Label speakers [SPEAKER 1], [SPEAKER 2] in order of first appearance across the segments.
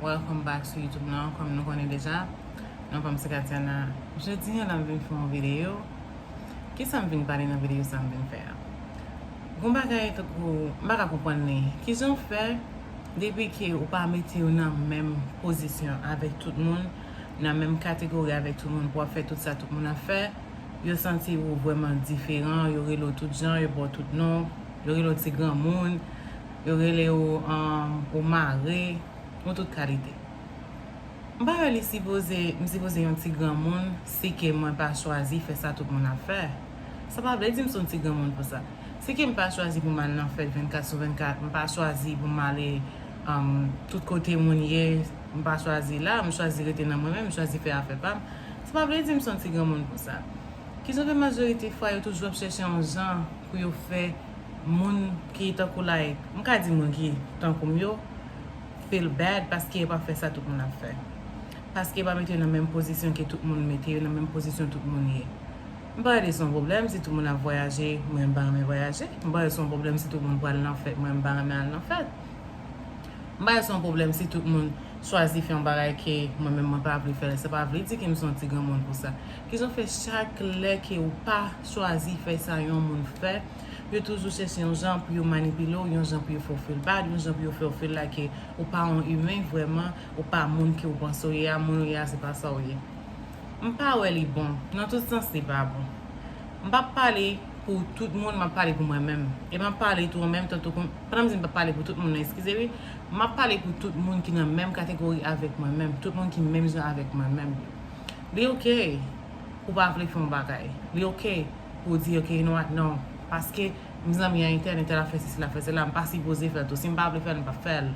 [SPEAKER 1] welcome back to YouTube nan, kom nou konen deja. Non pa mse Katiana. Jodi yon am vin fè yon video. Ki sa m vin pale nan video sa m vin fè? Goun bagay to kou, baka kompon ne. Ki jon fè, depi ki ou pa mette yon nan menm posisyon avèk tout moun, nan menm kategori avèk tout moun, pou a fè tout sa tout moun a fè, yo santi ou vwèman diferan, yo relo tout jan, yo bo tout non, yo relo ti gran moun, yo rele ou mare, ou tout kalite. Mba li sipoze yon ti gran moun, si ke mwen pa chwazi fè sa tout moun a fè. Sa pa vle di m son ti gran moun pou sa. Si ke m pa chwazi pou man nan fèt 24/24, m pa chwazi pou m ale tout kote moun ye, m pa chwazi la, m chwazi rete nan mwen men, m chwazi fè a fè pam. Sa pa vle di m son ti gran moun pou sa. Ki jon fè majorite fwa yo toujou ap chèche an jan pou yo fè moun ki takou like, m ka di moun ki tankou myo, feel bad paske yo pa fè sa tout moun ap fè. Paske yo pa mette yo nan menm posisyon ki tout moun mette yo nan menm posisyon tout moun ye. Mba yon son problem si tout moun a voyaje, mwen mba reme voyaje. Mba yon son problem si tout moun pral nan fèt, mwen mba reme al nan fèt. Mba yon son problem si tout moun chwazi fè yon bagay ke mwen mwen pa vle fè. Se pa vle di ki m son ti gran moun pou sa. Ki jon fè chak lè ke ou pa chwazi fè sa yon moun fè, yo toujou chèche yon jan pou yo manipilo, yon jan pou yo fò fil bad, yon jan pou yo fò fil la ke ou pa an humain vreman, ou pa moun ki ou panso ye, moun ye se pa sa ou ye. Mpa wè li bon, nan tout sens li pa bon. Mpa pale pou tout moun, mpa pale pou mwen mèm. E mpa pale tout mèm, pendant mpa pale pou tout moun, excusez-moi, mpa pale pou tout moun ki nan mèm kategori avèk mwen mèm, tout moun ki mèm jan avèk mwen mèm. Li ok, pou pa vle fè m bagay. Li ok, pou di ok, you know what, non. Paske mizan mi a internet la fè si la fè se la, mpa si pose fè to, si mpa vle fè, mpa fèl.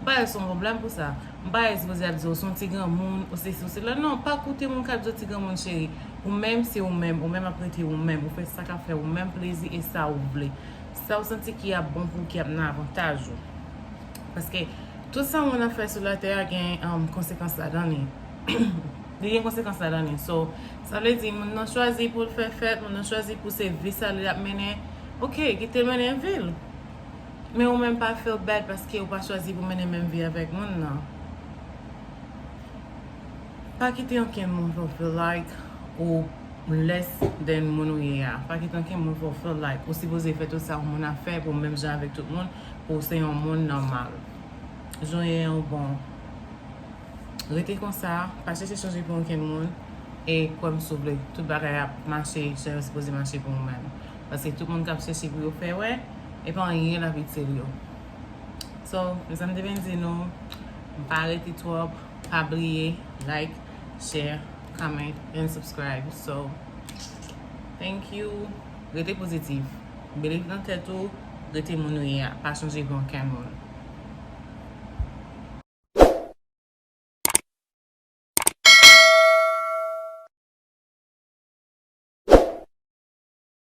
[SPEAKER 1] Mpa yon son problem pou sa. Mpa yon si pose a diyo, son ti gran moun, ou se la, non, pa koute moun ka diyo ti gran moun chéri. Ou mèm se ou mèm aprete ou mèm, ou fè sa ka fè ou mèm plezi e sa ou vle. Sa ou senti ki a bon pou ki a nan avantaj ou. Paske, tout sa moun a fè sou la terre gen konsekans la dani. Li gen konsekans la dani. So, sa vle di, moun nan chwazi pou l fè fèt, moun nan chwazi pou se vi sa li ap mene, ok, ki te mene vil. Men ou mèm pa feel bad paske ou pa chwazi pou mene mèm vi avèk moun nan. Pa kite yon ken moun pou feel like ou less than moun ou ye ya. Pa kite yon ken moun pou feel like ou si pose fè tout sa ou moun a fè pou mèm jan avèk tout moun pou se yon moun normal. Jon ye yon bon. Rete kon sa, pa chèche chanje pou yon ken moun e kwa m souble. Tout bagay ap manche, chè yon si pose manche pou moun mèm. Paske tout moun kap chèche pou yon fè wè. E pa an yon la vit seryo. So, les am deven di nou, mpa arete trop, pa bliye, like, share, comment, and subscribe. So, thank you. Rete pozitif. Believe nan tetou, rete moun ou ya, pa chanje bon ken moun.